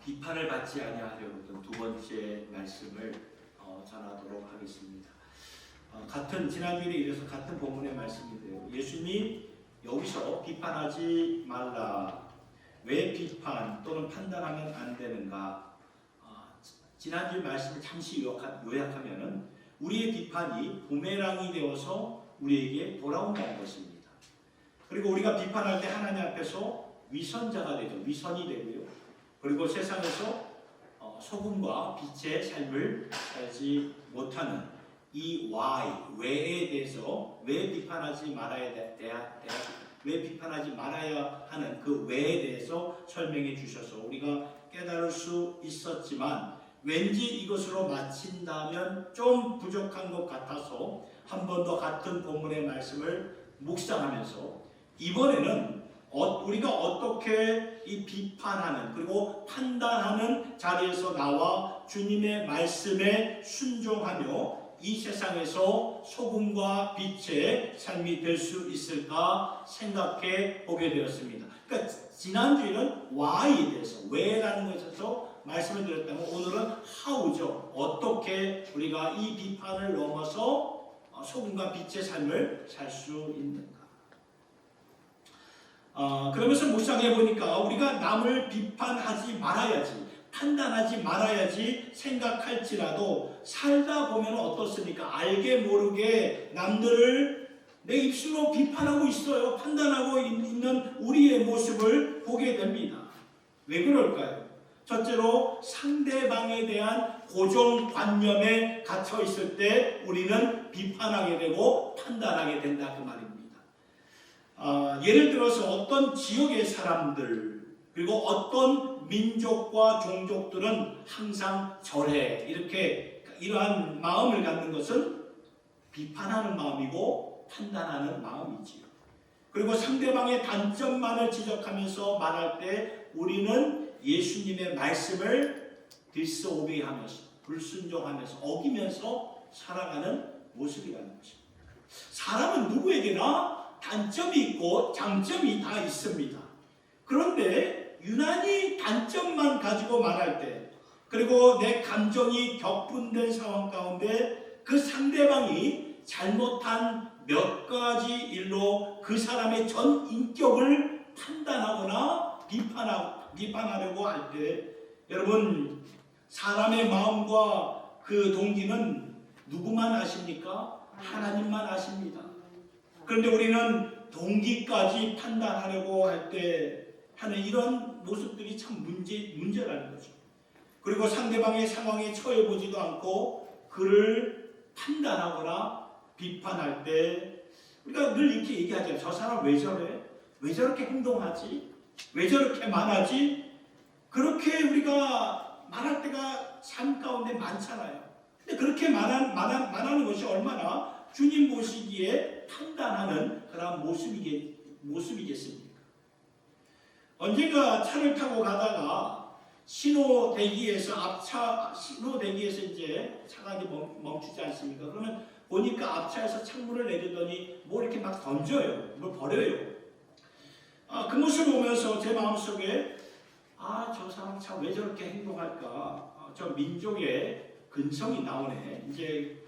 비판을 받지 아니하려거든 두 번째 말씀을 전하도록 하겠습니다. 같은 지난주에 이어서 같은 본문의 말씀인데요. 예수님이 여기서 비판하지 말라. 왜 비판 또는 판단하면 안 되는가? 지난주 말씀을 잠시 요약하면은 우리의 비판이 부메랑이 되어서 우리에게 돌아온다는 것입니다. 그리고 우리가 비판할 때 하나님 앞에서 위선자가 되죠. 위선이 되고요. 그리고 세상에서 소금과 빛의 삶을 살지 못하는 이 왜에 대해서 왜 비판하지 말아야 하는 그 왜에 대해서 설명해 주셔서 우리가 깨달을 수 있었지만 왠지 이것으로 마친다면 좀 부족한 것 같아서 한 번 더 같은 본문의 말씀을 묵상하면서 이번에는 우리가 어떻게 이 비판하는 그리고 판단하는 자리에서 나와 주님의 말씀에 순종하며 이 세상에서 소금과 빛의 삶이 될 수 있을까 생각해 보게 되었습니다. 그러니까 지난주에는 why에 대해서 왜라는 것에서 말씀을 드렸다면 오늘은 how죠. 어떻게 우리가 이 비판을 넘어서 소금과 빛의 삶을 살 수 있는가. 그러면서 묵상해 보니까 우리가 남을 비판하지 말아야지, 판단하지 말아야지 생각할지라도 살다 보면 어떻습니까? 알게 모르게 남들을 내 입술로 비판하고 있어요. 판단하고 있는 우리의 모습을 보게 됩니다. 왜 그럴까요? 첫째로 상대방에 대한 고정관념에 갇혀 있을 때 우리는 비판하게 되고 판단하게 된다 그 말입니다. 예를 들어서 어떤 지역의 사람들 그리고 어떤 민족과 종족들은 항상 저래 이렇게 이러한 마음을 갖는 것은 비판하는 마음이고 판단하는 마음이지요. 그리고 상대방의 단점만을 지적하면서 말할 때 우리는 예수님의 말씀을 디스오베이하면서 불순종하면서 어기면서 살아가는 모습이라는 것입니다. 사람은 누구에게나 단점이 있고 장점이 다 있습니다. 그런데 유난히 단점만 가지고 말할 때 그리고 내 감정이 격분된 상황 가운데 그 상대방이 잘못한 몇 가지 일로 그 사람의 전 인격을 판단하거나 비판하려고 할 때 여러분 사람의 마음과 그 동기는 누구만 아십니까? 하나님만 아십니다. 그런데 우리는 동기까지 판단하려고 할 때 하는 이런 모습들이 참 문제라는 거죠. 그리고 상대방의 상황에 처해 보지도 않고 그를 판단하거나 비판할 때 우리가 늘 이렇게 얘기하잖아요. 저 사람 왜 저래? 왜 저렇게 행동하지? 왜 저렇게 말하지? 그렇게 우리가 말할 때가 삶 가운데 많잖아요. 근데 그렇게 말하는 것이 얼마나 주님 보시기에 판단하는 그런 모습이겠습니까? 언젠가 차를 타고 가다가 신호대기에서 이제 차가 이제 멈추지 않습니까? 그러면 보니까 앞차에서 창문을 내리더니 뭐 이렇게 막 던져요. 뭘 버려요. 그 모습을 보면서 제 마음속에 저 사람 참 왜 저렇게 행동할까? 저 민족의 근성이 나오네. 이제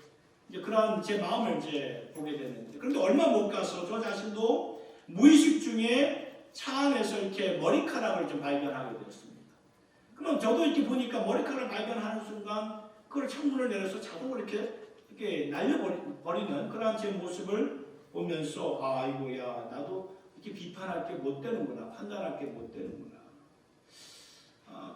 그런 제 마음을 이제 보게 됐는데 그런데 얼마 못 가서 저 자신도 무의식 중에 차 안에서 이렇게 머리카락을 좀 발견하게 되었습니다. 그럼 저도 이렇게 보니까 머리카락을 발견하는 순간 그걸 창문을 내려서 자동으로 이렇게 날려버리는 그런 제 모습을 보면서 이거야 나도 이렇게 비판할 게 못 되는구나, 판단할 게 못 되는구나.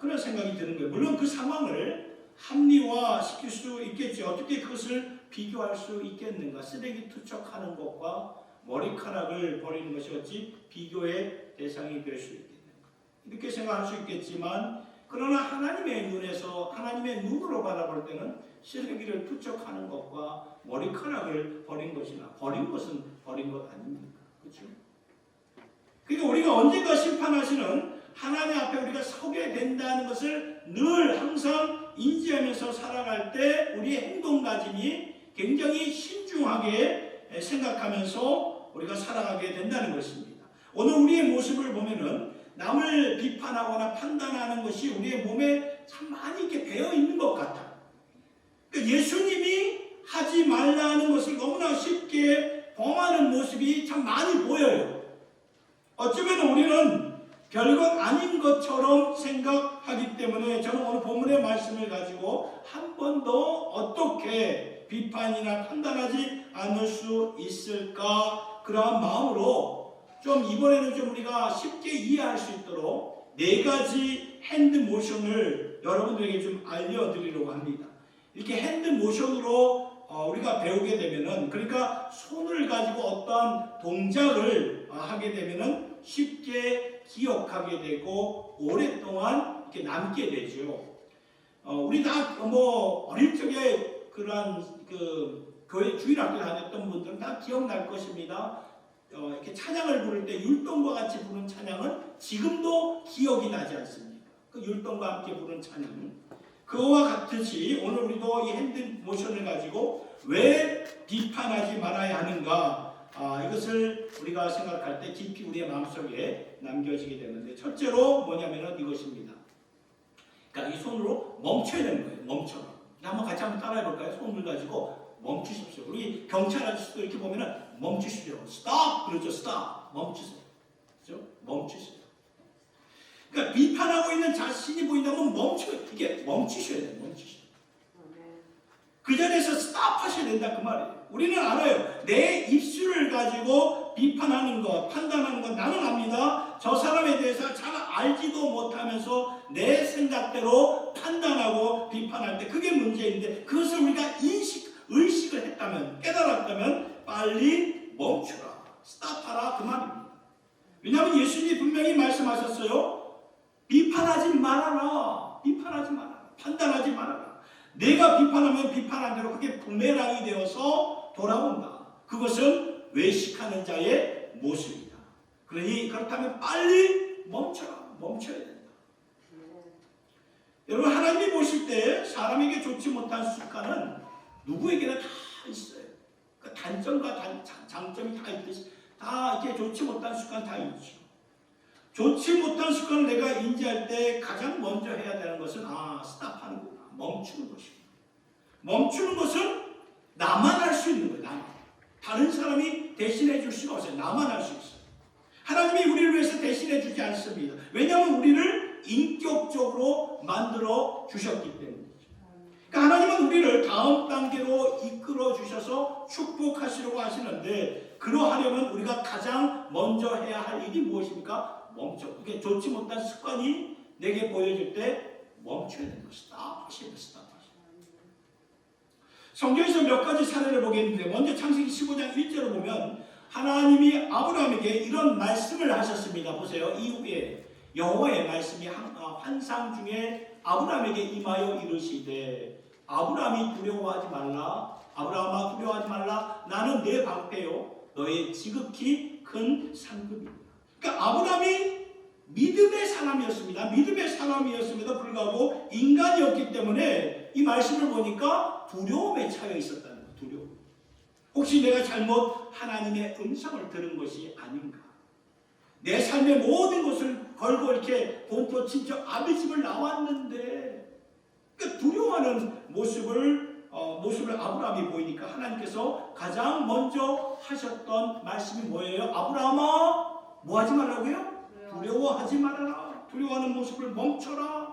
그런 생각이 드는 거예요. 물론 그 상황을 합리화시킬 수 있겠지. 어떻게 그것을 비교할 수 있겠는가? 쓰레기 투척하는 것과 머리카락을 버리는 것이 어찌 비교의 대상이 될 수 있겠는가? 이렇게 생각할 수 있겠지만 그러나 하나님의 눈으로 바라볼 때는 쓰레기를 투척하는 것과 머리카락을 버린 것이나 버린 것은 버린 것 아닙니까? 그렇죠? 그러니까 우리가 언젠가 심판하시는 하나님 앞에 우리가 서게 된다는 것을 늘 항상 인지하면서 살아갈 때 우리의 행동가짐이 굉장히 신중하게 생각하면서 우리가 살아가게 된다는 것입니다. 오늘 우리의 모습을 보면은 남을 비판하거나 판단하는 것이 우리의 몸에 참 많이 이렇게 배어 있는 것 같아요. 그러니까 예수님이 하지 말라는 것을 너무나 쉽게 범하는 모습이 참 많이 보여요. 어쩌면 우리는 별것 아닌 것처럼 생각하기 때문에 저는 오늘 본문의 말씀을 가지고 한 번 더 어떻게 비판이나 판단하지 않을 수 있을까, 그러한 마음으로 좀 이번에는 좀 우리가 쉽게 이해할 수 있도록 4가지 핸드 모션을 여러분들에게 좀 알려드리려고 합니다. 이렇게 핸드 모션으로 우리가 배우게 되면은, 그러니까 손을 가지고 어떠한 동작을 하게 되면은 쉽게 기억하게 되고 오랫동안 이렇게 남게 되죠. 우리 다 어릴 적에 그런 교회 주일학교 다녔던 분들은 다 기억날 것입니다. 이렇게 찬양을 부를 때 율동과 같이 부른 찬양은 지금도 기억이 나지 않습니까? 그 율동과 함께 부른 찬양. 그와 같듯이 오늘 우리도 이 핸드 모션을 가지고 왜 비판하지 말아야 하는가, 이것을 우리가 생각할 때 깊이 우리의 마음속에 남겨지게 되는데, 첫째로 뭐냐면은 이것입니다. 그러니까 이 손으로 멈춰야 되는 거예요. 멈춰라. 한번 같이 한번 따라해 볼까요? 손을 가지고 멈추십시오. 우리 경찰 아저씨도 이렇게 보면은 멈추십시오. 스톱! 그렇죠. 스톱! 멈추세요. 그렇죠? 멈추세요. 그러니까 비판하고 있는 자신이 보인다면 이게 멈추셔야 돼요. 멈추셔야 돼요. 그 자리에서 스탑하셔야 된다, 그 말이에요. 우리는 알아요. 내 입술을 가지고 비판하는 것, 판단하는 것 나는 압니다. 저 사람에 대해서 잘 알지도 못하면서 내 생각대로 판단하고 비판할 때 그게 문제인데, 그것을 우리가 의식을 했다면, 깨달았다면 빨리 멈추라, 스탑하라, 그 말입니다. 왜냐하면 예수님이 분명히 말씀하셨어요. 비판하지 말아라. 비판하지 말아라. 판단하지 말아라. 내가 비판하면 비판한 대로 그게 부메랑이 되어서 돌아온다. 그것은 외식하는 자의 모습이다. 그러니 그렇다면 빨리 멈춰라. 멈춰야 된다. 여러분, 하나님이 보실 때 사람에게 좋지 못한 습관은 누구에게나 다 있어요. 그 단점과 장점이 다 있듯이 다 이렇게 좋지 못한 습관 다 있죠. 좋지 못한 습관을 내가 인지할 때 가장 먼저 해야 되는 것은 스탑하는구나. 멈추는 것입니다. 멈추는 것은 나만 할 수 있는 거예요. 나만. 다른 사람이 대신해 줄 수가 없어요. 나만 할 수 있어요. 하나님이 우리를 위해서 대신해 주지 않습니다. 왜냐하면 우리를 인격적으로 만들어 주셨기 때문이죠. 그러니까 하나님은 우리를 다음 단계로 이끌어 주셔서 축복하시려고 하시는데, 그러하려면 우리가 가장 먼저 해야 할 일이 무엇입니까? 멈춰. 이게 좋지 못한 습관이 내게 보여질 때 멈춰야 되는 것이다. 하셔야 됩니다. 성경에서 몇 가지 사례를 보겠는데, 먼저 창세기 15장 1절을 보면 하나님이 아브라함에게 이런 말씀을 하셨습니다. 보세요. 이후에 여호와의 말씀이 환상 중에 아브라함에게 임하여 이르시되, 아브라함이 두려워하지 말라. 아브라함아, 두려워하지 말라. 나는 내 방패요 너의 지극히 큰 상급이다. 그러니까 아브라함이 믿음의 사람이었습니다. 믿음의 사람이었음에도 불구하고 인간이었기 때문에 이 말씀을 보니까 두려움에 차여 있었다는 거예요. 두려움. 혹시 내가 잘못 하나님의 음성을 들은 것이 아닌가? 내 삶의 모든 것을 걸고 이렇게 본토 친척 아비 집을 나왔는데, 그러니까 두려워하는 모습을 아브라함이 보이니까 하나님께서 가장 먼저 하셨던 말씀이 뭐예요? 아브라함아, 뭐 하지 말라고요? 두려워하지 말아라. 두려워하는 모습을 멈춰라.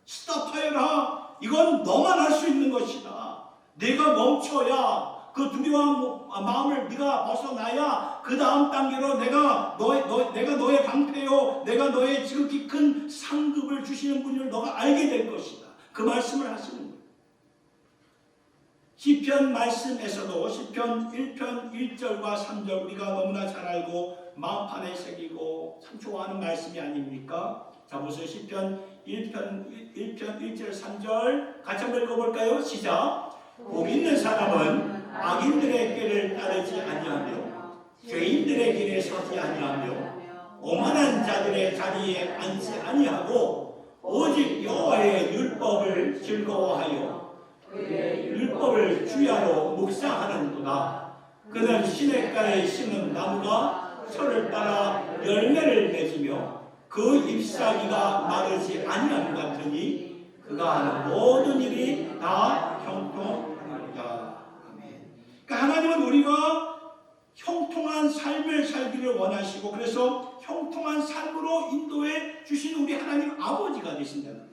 스탑하여라. 이건 너만 할 수 있는 것이다. 내가 멈춰야, 그 두려운 마음을 네가 벗어나야 그 다음 단계로 내가 너의 방패요, 내가 너의 지극히 큰 상급을 주시는 분을 너가 알게 될 것이다. 그 말씀을 하시는 거예요. 시편 말씀에서도 시편 1편 1절과 3절 우리가 너무나 잘 알고 마음판에 새기고 참 좋아하는 말씀이 아닙니까? 자, 보세요. 시편 1편 1절 3절 같이 한번 읽어볼까요? 시작. 복 있는 사람은 악인들의 길을 따르지 아니하며 죄인들의 길에 서지 아니하며 오만한 자들의 자리에 앉지 아니하고 오직 여호와의 율법을 즐거워하여 그의 율법을 주야로 묵상하는도다. 그는 시냇가에 심은 나무가 철을 따라 열매를 맺으며 그 잎사귀가 마르지 아니하는 것 같으니 그가 하는 모든 일이 다 형통하리라. 그러니까 하나님은 우리가 형통한 삶을 살기를 원하시고 그래서 형통한 삶으로 인도해 주신 우리 하나님 아버지가 되신다는 거예요.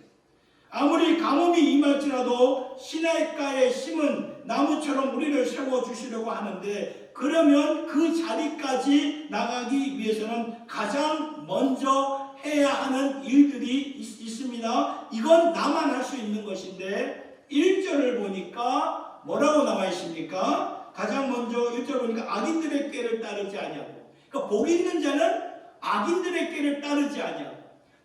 아무리 가뭄이 임할지라도 시냇가에 심은 나무처럼 우리를 세워주시려고 하는데 그러면 그 자리까지 나가기 위해서는 가장 먼저 해야 하는 일들이 있습니다. 이건 나만 할 수 있는 것인데 1절을 보니까 뭐라고 나와 있습니까? 가장 먼저 1절 보니까 악인들의 꾀를 따르지 아니하고, 그러니까 복 있는 자는 악인들의 꾀를 따르지 아니하고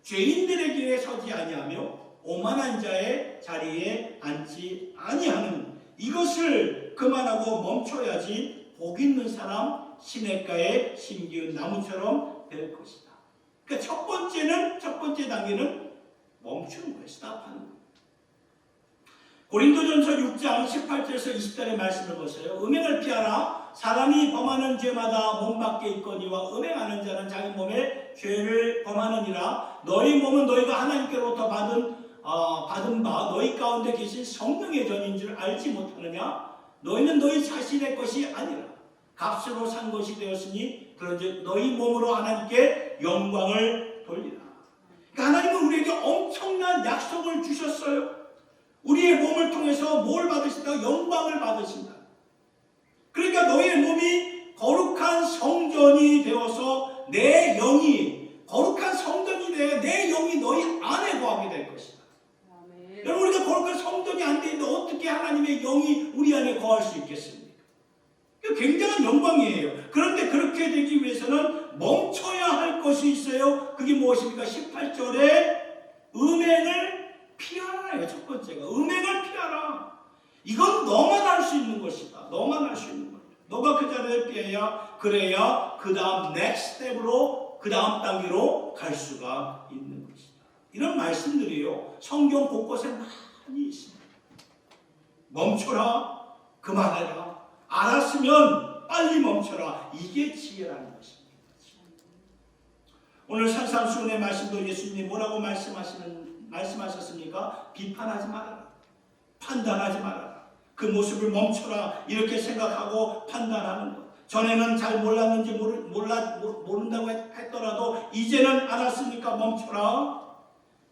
죄인들의 길에 서지 아니하며 오만한 자의 자리에 앉지 아니하는, 이것을 그만하고 멈춰야지 복 있는 사람 시냇가에 심기운 나무처럼 될 것이다. 그러니까 첫 번째 단계는 멈추는 거예요. 스탑하는 거예요. 고린도전서 6장 18절에서 20절의 말씀을 보세요. 음행을 피하라. 사람이 범하는 죄마다 몸 밖에 있거니와 음행하는 자는 자기 몸에 죄를 범하느니라. 너희 몸은 너희가 하나님께로부터 받은 바 너희 가운데 계신 성령의 전인 줄 알지 못하느냐? 너희는 너희 자신의 것이 아니라 값으로 산 것이 되었으니 그런즉 너희 몸으로 하나님께 영광을 돌리라. 그러니까 하나님은 우리에게 엄청난 약속을 주셨어요. 우리의 몸을 통해서 뭘 받으신다? 영광을 받으신다. 그러니까 너희의 몸이 거룩한 성전이 되어서 내 영이 거룩한 성전이 되어 내 영이 너희 안에 거하게 될 것이다. 아멘. 여러분, 우리가 거룩한 성전이 안 되는데 어떻게 하나님의 영이 우리 안에 거할 수 있겠습니까? 굉장한 영광이에요. 그런데 그렇게 되기 위해서는 멈춰야 할 것이 있어요. 그게 무엇입니까? 18절에 음행을 피하라예요. 첫 번째가 음행을 피하라. 이건 너만 할 수 있는 것이다. 너만 할 수 있는 거예요. 너가 그 자리를 피해야 그래야 그 다음 next step으로 그 다음 단계로 갈 수가 있는 것이다. 이런 말씀들이요 성경 곳곳에 많이 있습니다. 멈춰라. 그만해라. 알았으면 빨리 멈춰라. 이게 지혜라는 것입니다. 오늘 산상수훈의 말씀도 예수님이 뭐라고 말씀하셨습니까? 비판하지 말아라. 판단하지 말아라. 그 모습을 멈춰라. 이렇게 생각하고 판단하는 것. 전에는 잘 몰랐는지 모른다고 했더라도 이제는 알았으니까 멈춰라.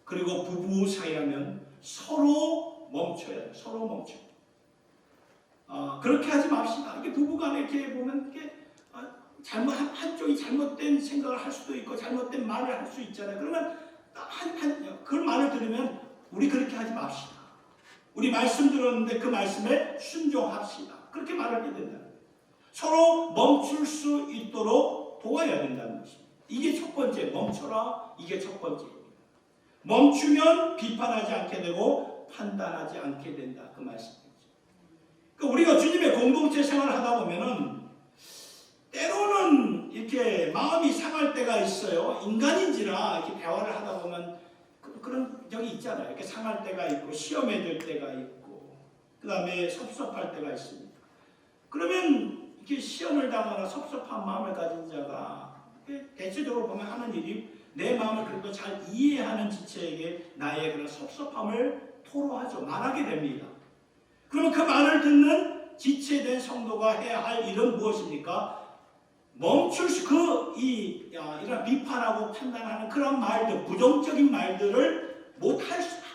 그리고 부부 사이라면 서로 멈춰야 돼. 서로 멈춰. 그렇게 하지 맙시다. 이게 부부간에 이렇게 보면 이렇게 한쪽이 잘못된 생각을 할 수도 있고 잘못된 말을 할 수 있잖아요. 그러면 그 말을 들으면 우리 그렇게 하지 맙시다. 우리 말씀 들었는데 그 말씀에 순종합시다. 그렇게 말하게 된다는 거예요. 서로 멈출 수 있도록 도와야 된다는 것입니다. 이게 첫 번째, 멈춰라. 이게 첫 번째입니다. 멈추면 비판하지 않게 되고 판단하지 않게 된다. 그 말씀이죠. 그러니까 우리가 주님의 공동체 생활을 하다 보면은 때로는 이렇게 마음이 상할 때가 있어요. 인간인지라 이렇게 대화를 하다 보면 그런 적이 있잖아요. 이렇게 상할 때가 있고 시험에 들 때가 있고 그 다음에 섭섭할 때가 있습니다. 그러면 이렇게 시험을 당하거나 섭섭한 마음을 가진 자가 대체적으로 보면 하는 일이 내 마음을 그래도 잘 이해하는 지체에게 나의 그런 섭섭함을 토로하죠. 말하게 됩니다. 그러면 그 말을 듣는 지체된 성도가 해야 할 일은 무엇입니까? 멈출 수, 이런 비판하고 판단하는 그런 말들, 부정적인 말들을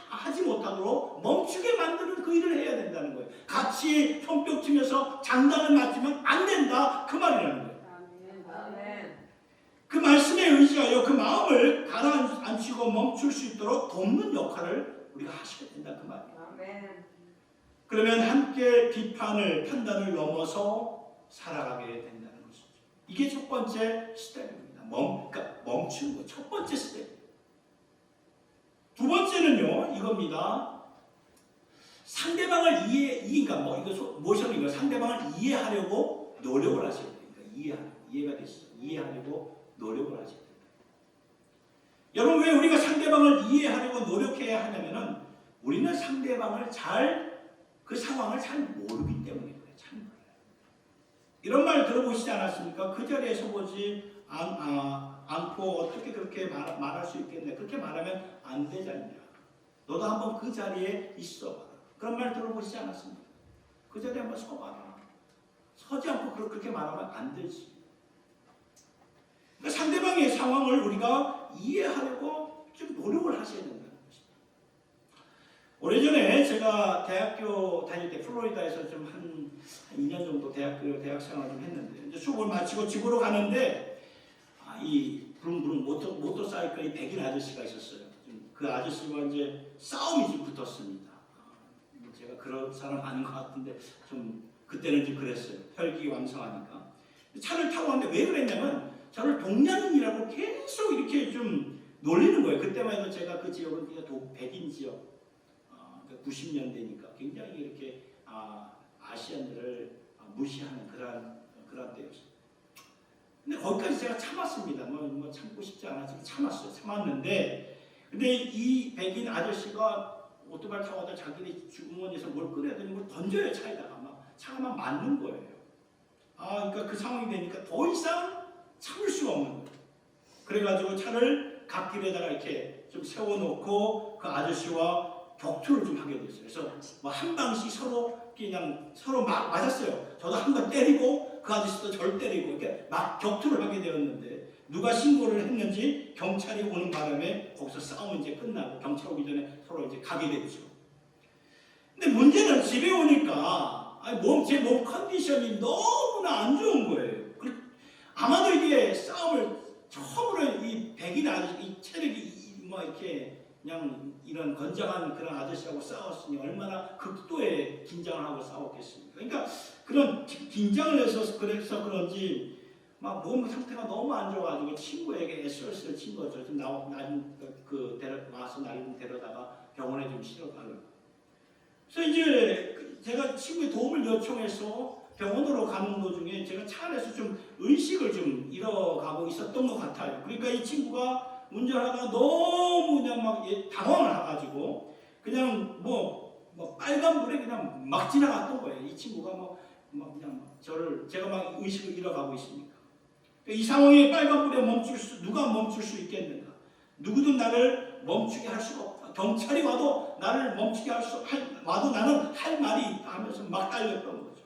하지 못하도록 멈추게 만드는 그 일을 해야 된다는 거예요. 같이 손뼉 치면서 장단을 맞으면 안 된다. 그 말이라는 거예요. 그 말씀에 의지하여 그 마음을 가라앉히고 멈출 수 있도록 돕는 역할을 우리가 하셔야 된다. 그 말이에요. 그러면 함께 비판을, 판단을 넘어서 살아가게 된다는 것이죠. 이게 첫 번째 스텝입니다. 그러니까 멈추는 거. 첫 번째 스텝. 두 번째는요, 이겁니다. 상대방을 상대방을 이해하려고 노력을 하셔야 됩니다. 이해가 되시죠. 이해하려고 노력을 하셔야 됩니다. 여러분, 왜 우리가 상대방을 이해하려고 노력해야 하냐면은 우리는 상대방을 그 상황을 잘 모르기 때문이에요. 잘 몰라요. 이런 말 들어보시지 않았습니까? 그 자리에서 보지 않고 어떻게 그렇게 말할 수 있겠냐. 그렇게 말하면 안 되지 않냐. 너도 한번 그 자리에 있어봐라. 그런 말 들어보시지 않았습니까? 그 자리에 한번 서봐라. 서지 않고 그렇게 말하면 안 되지. 그러니까 상대방의 상황을 우리가 이해하려고 좀 노력을 하셔야 된다는 것입니다. 오래전에 제가 대학교 다닐 때 플로리다에서 좀 한 2년 정도 대학 생활을 좀 했는데, 이제 수업을 마치고 집으로 가는데 이 부릉부릉 모터사이클이 백인 아저씨가 있었어요. 그 아저씨와 이제 싸움이 좀 붙었습니다. 제가 그런 사람 아닌 것 같은데 좀 그때는 좀 그랬어요. 혈기왕성하니까. 차를 타고 왔는데 왜 그랬냐면 저를 동양인이라고 계속 이렇게 좀 놀리는 거예요. 그때만 해도 제가 그 지역은 그냥 백인 지역, 90년대니까 굉장히 이렇게 아시안들을 무시하는 그런 때였어요. 근데 거기까지 제가 참았습니다. 뭐 참고 싶지 않아서 참았어요. 참았는데, 근데 이 백인 아저씨가 오토바이 타고 와서 자기네 주머니에서 뭘 꺼내더니 뭘 던져요. 차에다가 차가 막 맞는 거예요. 그러니까 그 상황이 되니까 더 이상 참을 수가 없는 거예요. 그래가지고 차를 갓길에다가 이렇게 좀 세워놓고 그 아저씨와 격투를 좀 하게 됐어요. 그래서 뭐 한 방씩 서로 맞았어요. 저도 한 번 때리고 그 아저씨도 저를 때리고 이렇게 막 격투를 하게 되었는데, 누가 신고를 했는지 경찰이 오는 바람에 거기서 싸움이 이제 끝나고 경찰 오기 전에 서로 이제 가게 됐죠. 근데 문제는 집에 오니까 제 몸 컨디션이 너무나 안 좋은 거예요. 아마도 이게 싸움을 처음으로 이 백인 아저씨, 이 체력이 뭐 이렇게 그냥 이런 건장한 그런 아저씨하고 싸웠으니 얼마나 극도의 긴장을 하고 싸웠겠습니까? 그러니까 그런 긴장을 해서 그래서 그런지 막 몸 상태가 너무 안 좋아가지고 친구에게 SOS를 친 거죠. 좀 와서 날 좀 데려다가 병원에 좀 실어달라고. 그래서 이제 제가 친구의 도움을 요청해서 병원으로 가는 도중에 제가 차 안에서 좀 의식을 좀 잃어가고 있었던 것 같아요. 그러니까 이 친구가 운전하다가 너무 그냥 막 당황을 해가지고 그냥 뭐 빨간불에 그냥 막 지나갔던 거예요. 이 친구가 그냥 제가 막 의식을 잃어가고 있으니까. 이 상황에 빨간불에 누가 멈출 수 있겠는가? 누구든 나를 멈추게 할 수가 없다. 경찰이 와도 나를 멈추게 와도 나는 할 말이 있다 하면서 막 달렸던 거죠.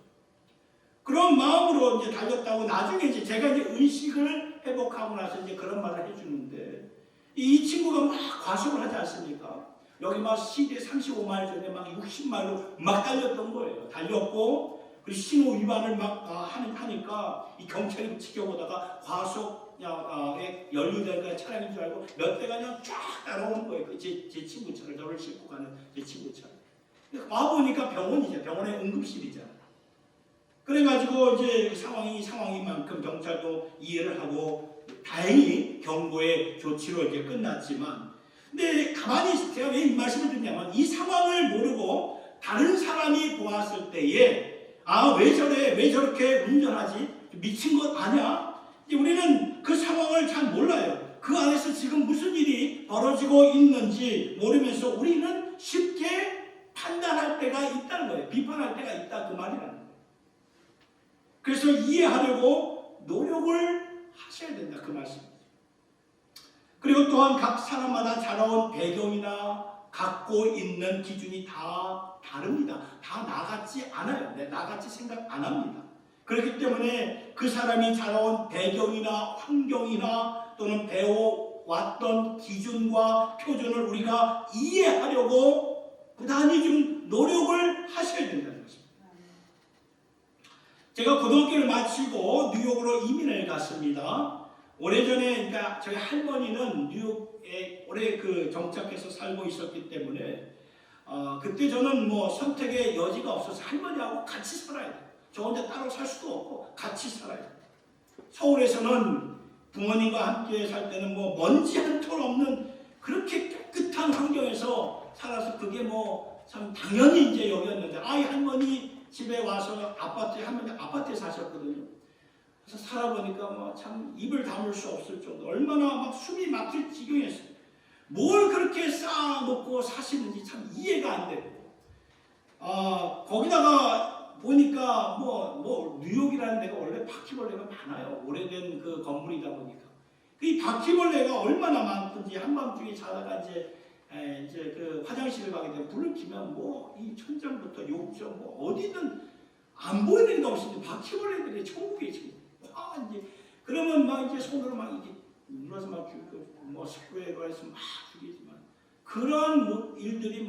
그런 마음으로 이제 달렸다고 나중에 이제 제가 이제 의식을 회복하고 나서 이제 그런 말을 해주는데, 이 친구가 막 과속을 하지 않습니까? 여기 막 시내 35마일 전에 막 60마일로 막 달렸던 거예요. 달렸고, 그 신호 위반을 막 하니까 이 경찰이 지켜보다가 과속에 연루된 차량인 줄 알고 몇 대가 그냥 쫙 따라오는 거예요. 제 친구 차를, 저를 싣고 가는 제 친구 차를. 와보니까 병원이죠. 병원의 응급실이잖아. 그래가지고 이제 상황인 만큼 경찰도 이해를 하고 다행히 경고의 조치로 이제 끝났지만, 근데 가만히 제가 왜 이 말씀을 드리냐면, 이 상황을 모르고 다른 사람이 보았을 때에 왜 저렇게 운전하지? 미친 것 아니야? 우리는 그 상황을 잘 몰라요. 그 안에서 지금 무슨 일이 벌어지고 있는지 모르면서 우리는 쉽게 판단할 때가 있다는 거예요. 비판할 때가 있다, 그 말이라는 거예요. 그래서 이해하려고 노력을 하셔야 된다, 그 말씀이죠. 그리고 또한 각 사람마다 자라온 배경이나 갖고 있는 기준이 다 다릅니다. 다 나같지 않아요. 나같이 생각 안 합니다. 그렇기 때문에 그 사람이 자라온 배경이나 환경이나 또는 배워왔던 기준과 표준을 우리가 이해하려고 부단히 좀 노력을 하셔야 된다는 것입니다. 제가 고등학교를 마치고 뉴욕으로 이민을 갔습니다. 오래전에, 그러니까 저희 할머니는 뉴욕에 오래 정착해서 살고 있었기 때문에 그때 저는 선택의 여지가 없어서 할머니하고 같이 살아야 돼요. 저 혼자 따로 살 수도 없고 같이 살아야 돼요. 서울에서는 부모님과 함께 살 때는 먼지 한 톨 없는 그렇게 깨끗한 환경에서 살아서 그게 참 당연히 이제 여겼는데, 할머니 집에 와서 할머니 아파트에 사셨거든요. 그래서 살아보니까 참 입을 다물 수 없을 정도, 얼마나 막 숨이 막힐 지경이었어요. 뭘 그렇게 쌓아놓고 사시는지 참 이해가 안 되고, 거기다가 보니까 뉴욕이라는 데가 원래 바퀴벌레가 많아요. 오래된 그 건물이다 보니까 이 바퀴벌레가 얼마나 많든지 한밤중에 자다가 이제 그 화장실을 가게 되면 불을 켜면 뭐 이 천장부터 욕조 뭐 어디든 안 보이는 게 없이 바퀴벌레들이 천국이에요, 천국. 이제 그러면 막 이제 손으로 막 이렇게 눌러서 막 죽이고 뭐 스프레이로 해서 막 죽이지만 그런 일들이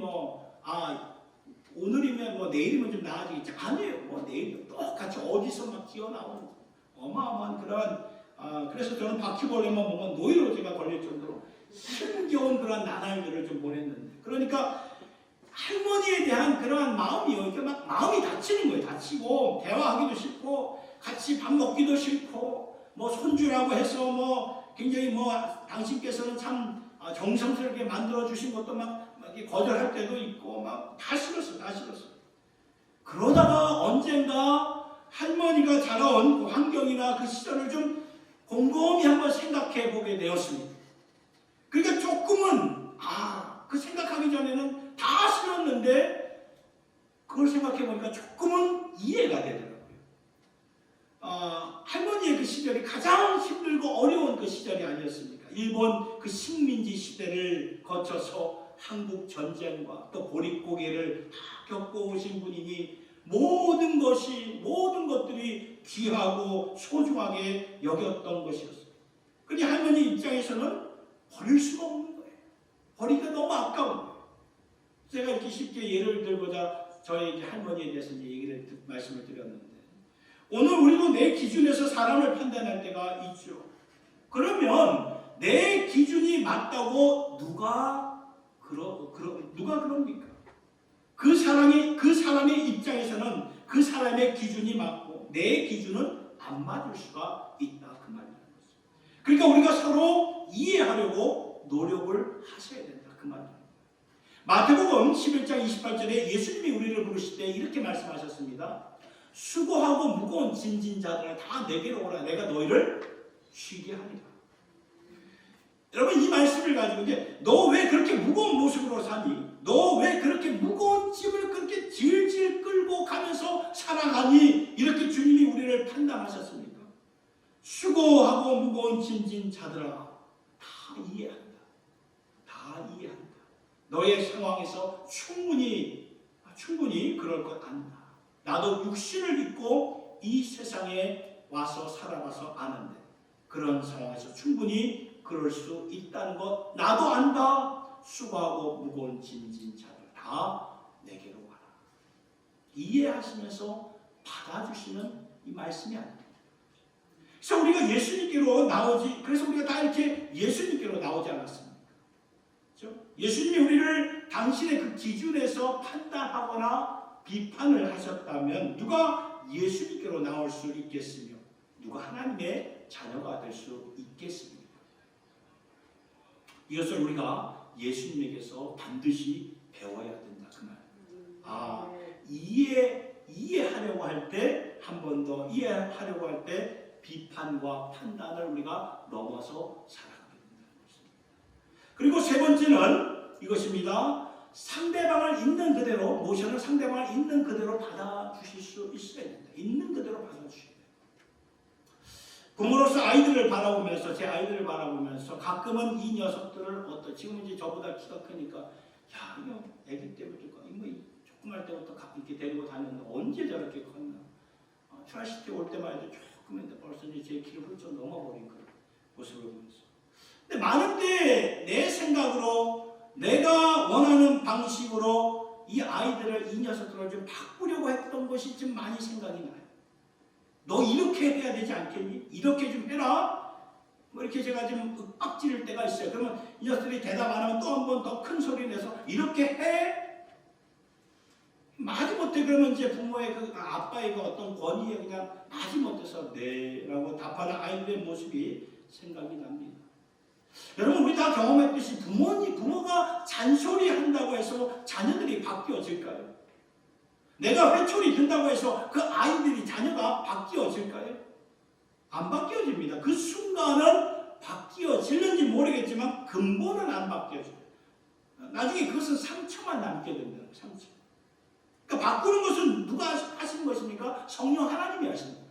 오늘이면 뭐 내일이면 좀 나아지겠지. 아니에요. 뭐 내일 똑같이 어디서 막 튀어나오는 어마어마한 그런 그래서 저는 바퀴벌레만 보면 노이로제가 걸릴 정도로 힘겨운 그런 나날들을 좀 보냈는데 그러니까 할머니에 대한 그러한 마음이요. 그러니까 막 마음이 다치는 거예요. 다치고 대화하기도 싫고 같이 밥 먹기도 싫고 뭐 손주라고 해서 뭐 굉장히 뭐 당신께서는 참 정성스럽게 만들어 주신 것도 막 거절할 때도 있고 막 다 싫었어, 다 싫었어. 그러다가 언젠가 할머니가 자라온 그 환경이나 그 시절을 좀 곰곰이 한번 생각해 보게 되었습니다. 그러니까 조금은 그 생각하기 전에는 다 싫었는데 그걸 생각해 보니까 조금은 이해가 되더라고요. 할머니의 그 시절이 가장 힘들고 어려운 그 시절이 아니었습니까? 일본 그 식민지 시대를 거쳐서 한국 전쟁과 또 보릿고개를 다 겪어오신 분이니 모든 것들이 귀하고 소중하게 여겼던 것이었어요. 그런데 할머니 입장에서는 버릴 수가 없는 거예요. 버리기가 너무 아까운 거예요. 제가 이렇게 쉽게 예를 들고자 저희 할머니에 대해서 말씀을 드렸는데 오늘 우리도 내 기준에서 사람을 판단할 때가 있죠. 그러면 내 기준이 맞다고 누가 그럽니까? 그 사람의 입장에서는 그 사람의 기준이 맞고 내 기준은 안 맞을 수가 있다 그 말이라는 거죠. 그러니까 우리가 서로 이해하려고 노력을 하셔야 된다 그 말이에요. 마태복음 11장 28절에 예수님이 우리를 부르실 때 이렇게 말씀하셨습니다. 수고하고 무거운 짐진 자들아 다 내게로 오라 내가 너희를 쉬게 하리라. 여러분 이 말씀을 가지고 이제 너 왜 그렇게 무거운 모습으로 사니? 너 왜 그렇게 무거운 짐을 그렇게 질질 끌고 가면서 살아가니? 이렇게 주님이 우리를 판단하셨습니까? 수고하고 무거운 짐진 자들아 다 이해한다. 다 이해한다. 너의 상황에서 충분히 그럴 것 안다. 나도 육신을 입고 이 세상에 와서 살아가서 아는데 그런 상황에서 충분히 그럴 수 있다는 것 나도 안다. 수고하고 무거운 짐진 자들 다 내게로 와라. 이해하시면서 받아주시는 이 말씀이 아닙니다. 그래서 우리가 예수님께로 나오지 그래서 우리가 다 이렇게 예수님께로 나오지 않았습니까? 그렇죠? 예수님이 우리를 당신의 그 기준에서 판단하거나 비판을 하셨다면 누가 예수님께로 나올 수 있겠으며 누가 하나님의 자녀가 될 수 있겠습니까? 이것을 우리가 예수님에게서 반드시 배워야 된다 그 말. 이해하려고 할 때 한 번 더 이해하려고 할 때 비판과 판단을 우리가 넘어서 살아가게 된다는 것입니다. 그리고 세 번째는 이것입니다. 상대방을 있는 그대로 모션을 상대방을 있는 그대로 받아주실 수 있어야 된다. 있는 그대로 받아주셔야 돼요. 부모로서 제 아이들을 바라보면서 가끔은 이 녀석들을 지금 이제 저보다 키가 크니까 이거 애기 때부터 조그만 때부터 이렇게 데리고 다녔는데 언제 저렇게 컸나? 트라시티 올 때만 해도 조금 했는데 벌써 이제 제 키를 훌쩍 넘어버린 그런 모습을 보면서. 근데 많은 때 내 생각으로 내가 원하는 방식으로 이 녀석들을 좀 바꾸려고 했던 것이 좀 많이 생각이 나요. 너 이렇게 해야 되지 않겠니? 이렇게 좀 해라. 뭐 이렇게 제가 좀 윽박지를 때가 있어요. 그러면 이 녀석들이 대답 안 하면 또 한 번 더 큰 소리 내서 이렇게 해. 마지못해 그러면 이제 부모의 아빠의 어떤 권위에 그냥 마지못해서 네라고 답하는 아이들의 모습이 생각이 납니다. 여러분 우리 다 경험했듯이 부모가 잔소리한다고 해서 자녀들이 바뀌어질까요? 내가 회초리 든다고 해서 그 자녀가 바뀌어질까요? 안 바뀌어집니다. 그 순간은 바뀌어질는지 모르겠지만 근본은 안 바뀌어져요. 나중에 그것은 상처만 남게 된다는 상처. 그러니까 바꾸는 것은 누가 하시는 것입니까? 성령 하나님이 하시는 거예요.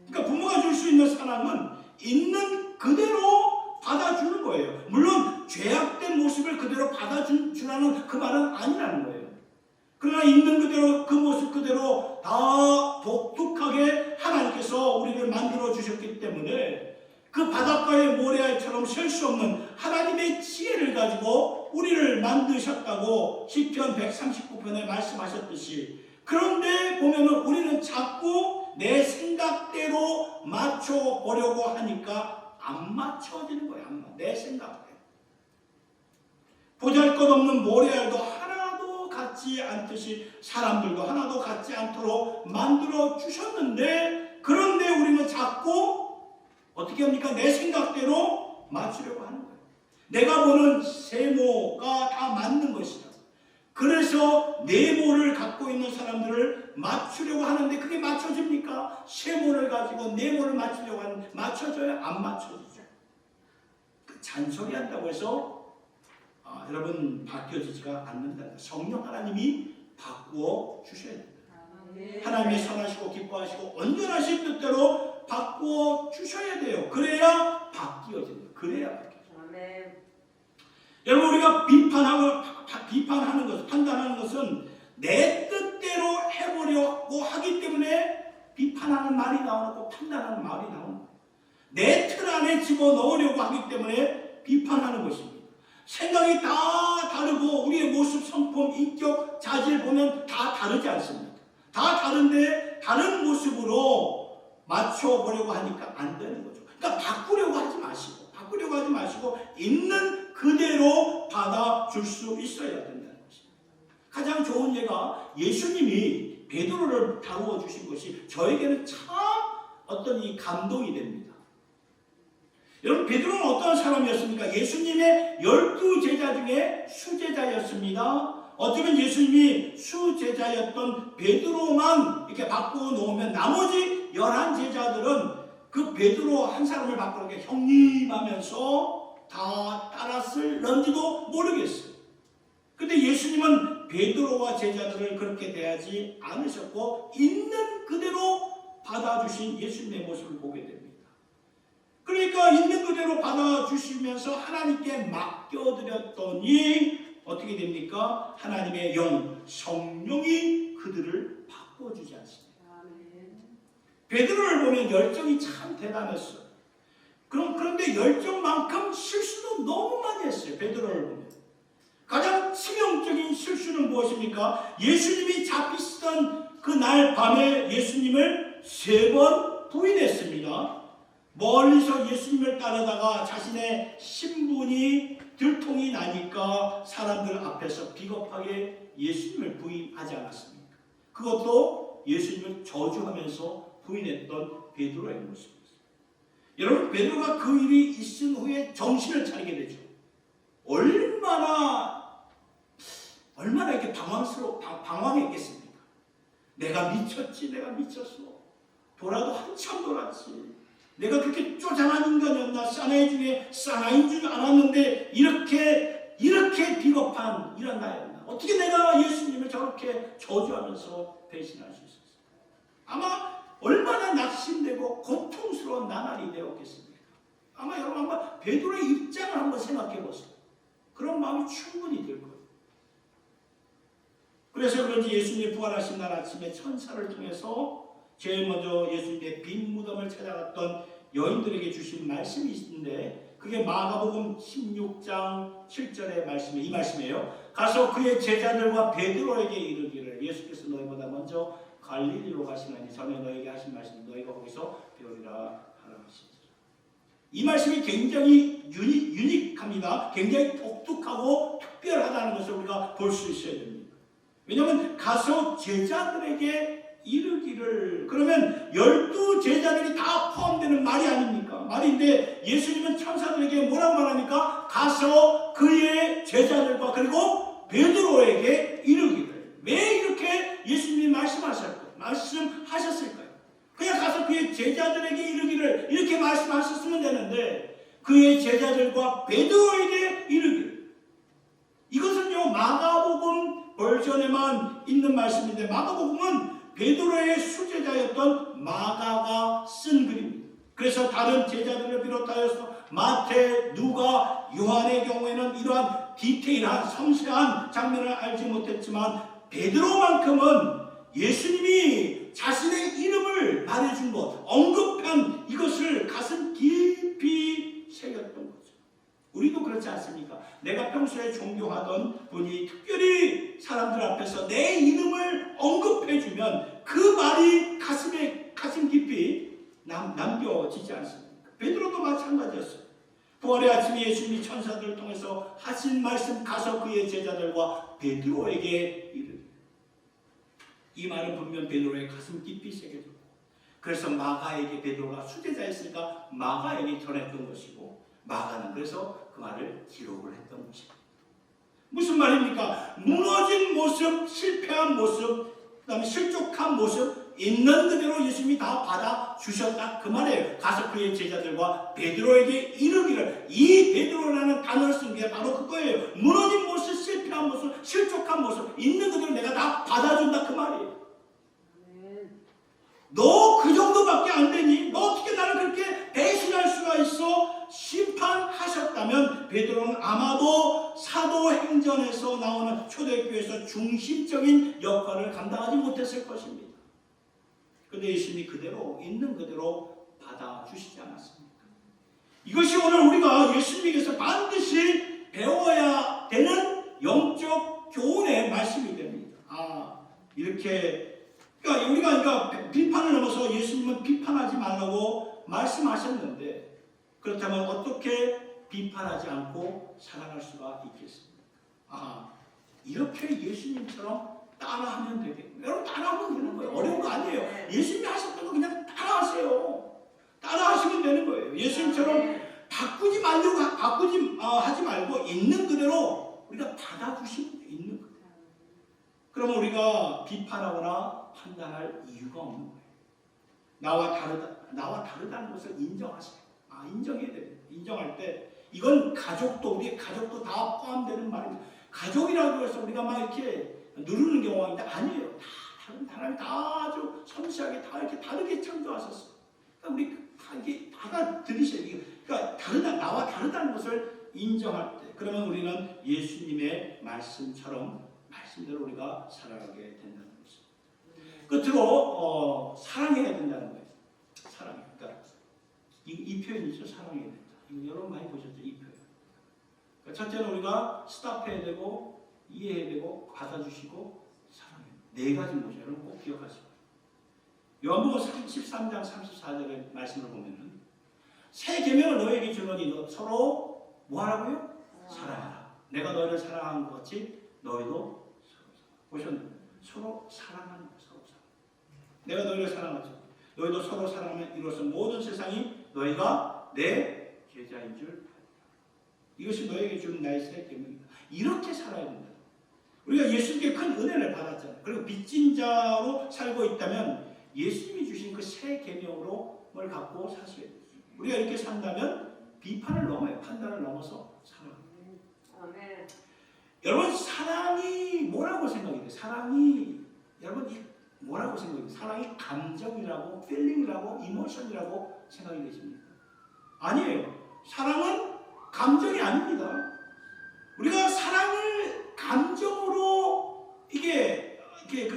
그러니까 부모가 줄 수 있는 사랑은 있는 그대로 받아주는 거예요. 물론 죄악된 모습을 그대로 받아주라는 그 말은 아니라는 거예요. 그러나 있는 그대로 그 모습 그대로 다 독특하게 하나님께서 우리를 만들어 주셨기 때문에 그 바닷가의 모래알처럼 셀 수 없는 하나님의 지혜를 가지고 우리를 만드셨다고 시편 139편에 말씀하셨듯이, 그런데 보면은 우리는 자꾸 내 생각대로 맞춰보려고 하니까 안 맞춰지는 거예요. 내 생각대로. 보잘것없는 모래알도 하나도 같지 않듯이 사람들도 하나도 같지 않도록 만들어 주셨는데, 그런데 우리는 자꾸 어떻게 합니까? 내 생각대로 맞추려고 하는 거예요. 내가 보는 세모가 다 맞는 것이다. 그래서 네모를 갖고 있는 사람들을 맞추려고 하는데 그게 맞춰집니까? 세모를 가지고 네모를 맞추려고 하는, 맞춰져요? 안 맞춰지죠. 잔소리 한다고 해서 여러분 바뀌어지지가 않는다. 성령 하나님이 바꾸어 주셔야 됩니다. 하나님이 선하시고 기뻐하시고 온전하신 뜻대로 바꾸어 주셔야 돼요. 그래야 바뀌어집니다. 그래야 바뀌어져요. 여러분, 우리가 비판하는 것, 판단하는 것은 내 뜻대로 해보려고 하기 때문에 비판하는 말이 나오고 판단하는 말이 나오는 거예요. 내 틀 안에 집어넣으려고 하기 때문에 비판하는 것입니다. 생각이 다 다르고 우리의 모습, 성품, 인격, 자질 보면 다 다르지 않습니까? 다 다른데 다른 모습으로 맞춰보려고 하니까 안 되는 거죠. 그러니까 바꾸려고 하지 마시고 있는 그대로 받아줄 수 있어야 된다는 것입니다. 가장 좋은 예가 예수님이 베드로를 다루어 주신 것이 저에게는 참 어떤 이 감동이 됩니다. 여러분, 베드로는 어떤 사람이었습니까? 예수님의 12제자 중에 수제자였습니다. 어쩌면 예수님이 수제자였던 베드로만 이렇게 바꾸어 놓으면 나머지 11제자들은 그 베드로 한 사람을 바꾸는 게 형님 하면서 다 따랐을런지도 모르겠어요. 근데 예수님은 베드로와 제자들을 그렇게 대하지 않으셨고 있는 그대로 받아주신 예수님의 모습을 보게 됩니다. 그러니까 있는 그대로 받아주시면서 하나님께 맡겨드렸더니 어떻게 됩니까? 하나님의 영, 성령이 그들을 바꿔주지 않습니다. 베드로를 보면 열정이 참 대단했어요. 그런데 열정만큼 실수도 너무 많이 했어요. 베드로를 보면. 가장 치명적인 실수는 무엇입니까? 예수님이 잡히시던 그날 밤에 예수님을 3번 부인했습니다. 멀리서 예수님을 따르다가 자신의 신분이 들통이 나니까 사람들 앞에서 비겁하게 예수님을 부인하지 않았습니까? 그것도 예수님을 저주하면서 부인했던 베드로의 모습이었어요. 여러분, 베드로가 그 일이 있은 후에 정신을 차리게 되죠. 얼마나 이렇게 방황했겠습니까? 내가 미쳤지, 내가 미쳤어. 돌아도 한참 돌았지. 내가 그렇게 쪼잔한 인간이었나? 사나이 중에 사나이인 줄 알았는데 이렇게 비겁한 이런 나였나? 어떻게 내가 예수님을 저렇게 저주하면서 배신할 수 있었을까? 아마 얼마나 낙심되고 고통스러운 나날이 되었겠습니까? 아마 여러분 한번 베드로의 입장을 한번 생각해 보세요. 그런 마음이 충분히 들 거예요. 그래서 그런지 예수님이 부활하신 날 아침에 천사를 통해서 제일 먼저 예수님의 빈 무덤을 찾아갔던 여인들에게 주신 말씀이 있는데, 그게 마가복음 16장 7절의 말씀이에요. 이 말씀이에요. 가서 그의 제자들과 베드로에게 이르기를, 예수께서 너희보다 먼저 갈릴리로 가시나니 전에 너에게 하신 말씀 너희가 거기서 배우리라 하라 하시니라. 이 말씀이 굉장히 유니크합니다. 굉장히 독특하고 특별하다는 것을 우리가 볼 수 있어야 됩니다. 왜냐하면 가서 제자들에게 이르기를, 그러면 12제자들이 다 포함되는 말이 아닙니까? 말인데 예수님은 천사들에게 뭐라고 말합니까? 가서 그의 제자들과 그리고 베드로에게 이르기를. 왜 이렇게 예수님이 말씀하셨을까요? 그냥 가서 그의 제자들에게 이르기를 이렇게 말씀하셨으면 되는데 그의 제자들과 베드로에게 이르기를. 이것은요, 마가복음 버전에만 있는 말씀인데, 마가복음은 베드로의 수제자였던 마가가 쓴 글입니다. 그래서 다른 제자들을 비롯하여서 마태, 누가, 요한의 경우에는 이러한 디테일한 섬세한 장면을 알지 못했지만 베드로만큼은 예수님이 자신의 이름을 말해준 것, 언급한 이것을 가슴 깊이 새겼던 거죠. 우리도 그렇지 않습니까? 내가 평소에 존경하던 분이 특별히 사람들 앞에서 내 이름을 언급해주면 그 말이 가슴 깊이 남겨지지 않습니까? 베드로도 마찬가지였어요. 부활의 아침에 예수님이 천사들을 통해서 하신 말씀 가서 그의 제자들과 베드로에게 이르. 이 말은 분명 베드로의 가슴 깊이 새겨졌고, 그래서 마가에게, 베드로가 수제자였으니까 마가에게 전했던 것이고, 마가는 그래서 그 말을 기록을 했던 것입니다. 무슨 말입니까? 무너진 모습, 실패한 모습, 그 다음에 실족한 모습 있는 그대로 예수님이 다 받아주셨다 그 말이에요. 가서 그의 제자들과 베드로에게 이르기를. 이 베드로라는 단어를 쓴 게 바로 그거예요. 무너진 모습, 실패한 모습, 실족한 모습 있는 그대로 내가 다 받아준다 그 말이에요. 너 그 정도밖에 안 되니? 너 어떻게 나를 그렇게 배신할 수가 있어? 심판하셨다면 베드로는 아마도 사도행전에서 나오는 초대교회에서 중심적인 역할을 감당하지 못했을 것입니다. 그런데 예수님이 그대로 있는 그대로 받아주시지 않았습니까? 이것이 오늘 우리가 예수님에게서 반드시 배워야 되는 영적 교훈의 말씀이 됩니다. 이렇게 우리가 비판을 넘어서 예수님은 비판하지 말라고 말씀하셨는데, 그렇다면 어떻게 비판하지 않고 살아갈 수가 있겠습니까? 이렇게 예수님처럼 따라하면 되겠군요. 여러분, 따라하면 되는 거예요. 어려운 거 아니에요. 예수님이 하셨던 거 그냥 따라하세요. 따라하시면 되는 거예요. 예수님처럼 바꾸지 하지 말고 있는 그대로 우리가 받아주시면 돼요. 있는 그대로. 그러면 우리가 비판하거나 판단할 이유가 없는 거예요. 나와 다르다는 것을 인정하세요. 인정해야 돼요. 인정할 때 이건 우리 가족도 다 포함되는 말입니다. 가족이라고 해서 우리가 막 이렇게 누르는 경우가 있는데 아니에요. 다 다른 사람이 다 아주 섬세하게 다 이렇게 다르게 창조하셨어요. 그러니까 우리 다 이게 받아들이셔야 돼요. 그러니까 나와 다르다는 것을 인정할 때, 그러면 우리는 예수님의 말씀대로 우리가 살아가게 된다는 것입니다. 끝으로 사랑해야 된다는 거예요. 사랑해. 그러니까 이 표현이죠. 사랑해야 된다. 이거 여러분 많이 보셨죠? 이 표현. 그러니까 첫째는 우리가 스탑해야 되고, 이해해야 되고, 받아주시고, 사랑해야 돼요. 네 가지 뭐죠? 여러분 꼭 기억하시고. 요한복음 13장 34절의 말씀을 보면은 새 계명을 너에게 주노니 너 서로 뭐 하라고요? 사랑하라. 내가 너희를 사랑한 것 같이 너희도 서로 사랑하라. 보셨나요? 서로 사랑하는 거예요. 서로 사랑. 내가 너희를 사랑하죠. 너희도 서로 사랑하면 이로써 모든 세상이 너희가 내 제자인 줄 알리라. 이것이 너에게 주는 나의 새 계명이다. 이렇게 살아야 된다. 우리가 예수님께 큰 은혜를 받았잖아요. 그리고 빚진 자로 살고 있다면 예수님이 주신 그 새 계명을 갖고 사셔야 돼요. 우리가 이렇게 산다면 비판을 넘어요. 판단을 넘어서 살아갑니다. 여러분, 사랑이 뭐라고 생각이 돼요? 사랑이 여러분 뭐라고 생각이 돼요? 사랑이 감정이라고, 필링이라고, 이모션이라고 생각이 되십니까? 아니에요. 사랑은 감정이 아닙니다. 우리가 사랑을 감정으로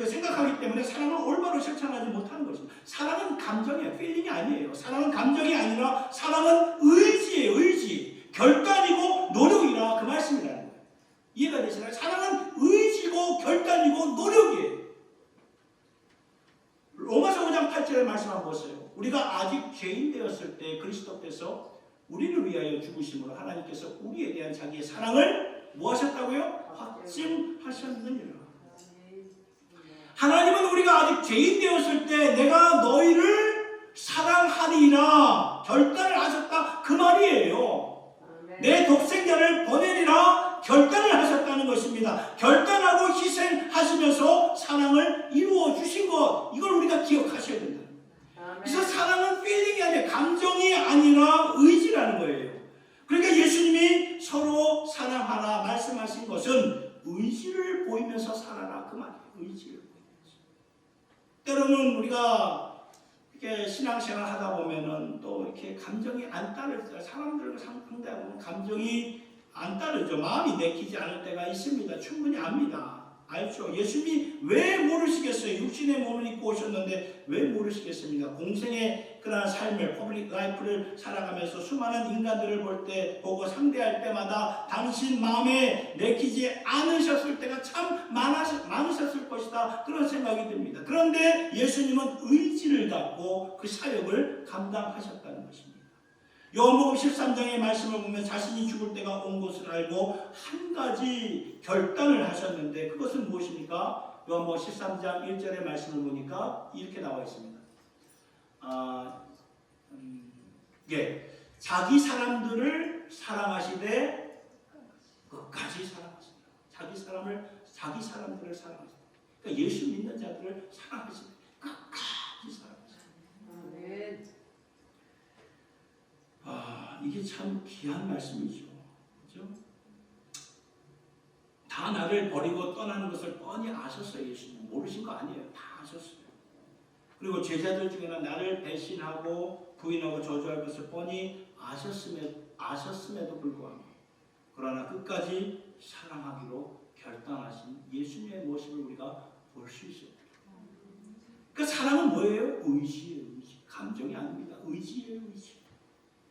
생각하기 때문에 사랑을 올바로 실천하지 못하는 것입니다. 사랑은 감정이에요. 필링이 아니에요. 사랑은 감정이 아니라 사랑은 의지예요. 의지. 결단이고 노력이라 그 말씀이라는 거예요. 이해가 되시나요? 사랑은 의지고 결단이고 노력이에요. 로마서 5장 8절의 말씀 한번 보세요. 우리가 아직 죄인 되었을 때 그리스도께서 우리를 위하여 죽으심으로 하나님께서 우리에 대한 자기의 사랑을 뭐 하셨다고요? 확증하셨느니라. 하나님은 우리가 아직 죄인 되었을 때 내가 너희를 사랑하리라 결단을 하셨다 그 말이에요. 내 독생자를 보내리라 결단을 하셨다는 것입니다. 결단하고 희생하시면서 사랑을 이루어 주신 것, 이걸 우리가 기억하셔야 된다. 그래서 사랑은 필링이 아니라 감정이 아니라 의지라는 거예요. 그러니까 예수님이 서로 사랑하라 말씀하신 것은 의지를 보이면서 살아라 그 말이에요. 의지를 보이면서. 때로는 우리가 이렇게 신앙생활 하다 보면은 또 이렇게 감정이 안 따르죠. 사람들과 상대하다 보면 감정이 안 따르죠. 마음이 내키지 않을 때가 있습니다. 충분히 압니다. 알죠? 예수님이 왜 모르시겠어요? 육신의 몸을 입고 오셨는데 왜 모르시겠습니까? 공생의 그러한 삶을, 퍼블릭 라이프를 살아가면서 수많은 인간들을 볼 때, 보고 상대할 때마다 당신 마음에 내키지 않으셨을 때가 참 많으셨을 것이다. 그런 생각이 듭니다. 그런데 예수님은 의지를 갖고 그 사역을 감당하셨다는 것입니다. 요한복음 13장의 말씀을 보면 자신이 죽을 때가 온 것을 알고 한 가지 결단을 하셨는데 그것은 무엇입니까? 요한복음 13장 1절의 말씀을 보니까 이렇게 나와 있습니다. 자기 사람들을 사랑하시되 끝까지 사랑하신다. 자기 사람들을 사랑하신다. 그러니까 예수 믿는 자들을 사랑하시되 끝까지 사랑하신다. 아멘. 이게 참 귀한 말씀이죠. 그렇죠? 다 나를 버리고 떠나는 것을 뻔히 아셨어요. 예수님 모르신 거 아니에요. 다 아셨어요. 그리고 제자들 중에는 나를 배신하고 부인하고 저주할 것을 뻔히 아셨음에도 불구하고 그러나 끝까지 사랑하기로 결단하신 예수님의 모습을 우리가 볼 수 있어요. 그러니까 사랑은 뭐예요? 의지예요. 의지. 감정이 아닙니다. 의지예요. 의지.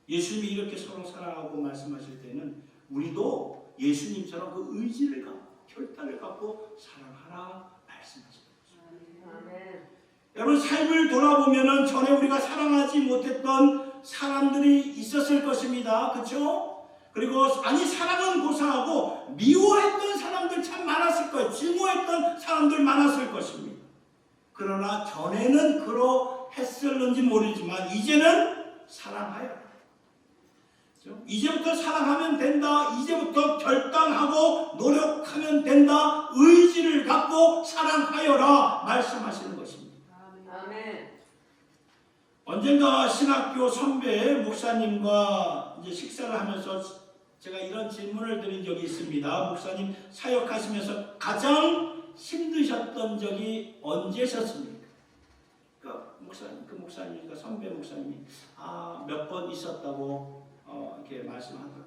예수님이 이렇게 서로 사랑하고 말씀하실 때는 우리도 예수님처럼 그 의지를 갖고 결단을 갖고 사랑하라 말씀하시는 거죠. 여러분 삶을 돌아보면 전에 우리가 사랑하지 못했던 사람들이 있었을 것입니다. 그렇죠? 그리고 사랑은 고사하고 미워했던 사람들 참 많았을 거예요. 증오했던 사람들 많았을 것입니다. 그러나 전에는 그러했을는지 모르지만 이제는 사랑하여 이제부터 사랑하면 된다. 이제부터 결단하고 노력하면 된다. 의지를 갖고 사랑하여라 말씀하시는 것입니다. 아멘. 언젠가 신학교 선배 목사님과 이제 식사를 하면서 제가 이런 질문을 드린 적이 있습니다. 목사님 사역하시면서 가장 힘드셨던 적이 언제셨습니까? 그 목사님과 선배 목사님이 몇 번 있었다고 이렇게 말씀하더라고요.